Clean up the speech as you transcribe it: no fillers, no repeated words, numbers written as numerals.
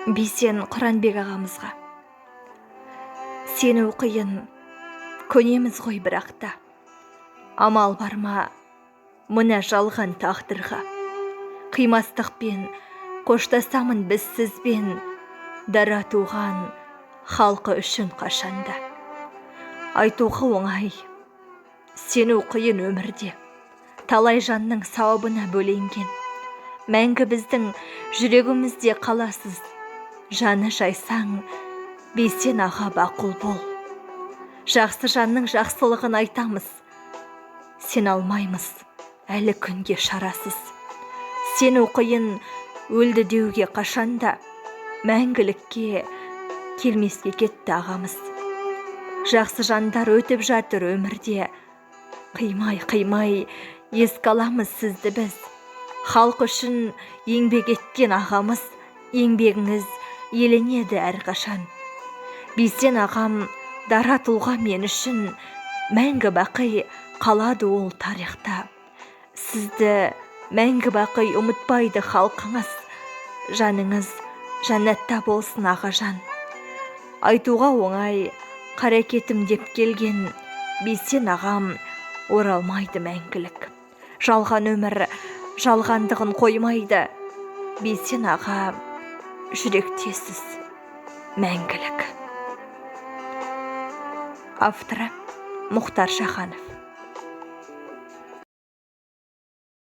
Бейсен Құранбек ағамызға: сені оқиын көнеміз ғой бірақта, амал бар ма мына жалған тағдырға. Қимастықпен қоштасамын біз сізбен, дара туған халқы үшін қашанда. Айтуға оңай, сені оқиын өмірде, талай жанның сауабына бөленген. Мәңгі біздің жүрегімізде қаласыз, жаны жайсаң, Бейсен аға бақұл бол. Жақсы жанның жақсылығын айтамыз, сен алмаймыз әлі күнге шарасыз. Сен оқиын өлді деуге қашанда, мәңгілікке келмеске кетті ағамыз. Жақсы жандар өтіп жатыр өмірде, қимай еске аламыз сізді біз. Халық үшін еңбек еткен ағамыз, еңбегіңіз еленеді әрқашан. Бейсен ағам дара тұлға мен үшін, мәңгі бақи қалады ол тарихта. Сізді мәңгі бақи ұмытпайды халқыңыз, жаныңыз жәннатта болсын ағажан. Айтуға оңай, қарекетім деп келген Бейсен ағам оралмайды мәңгілік. Жалған өмір жалғандығын қоймайды, Бейсен аға жүректесіз мәңгілік. Авторы Мұхтар Шаханов.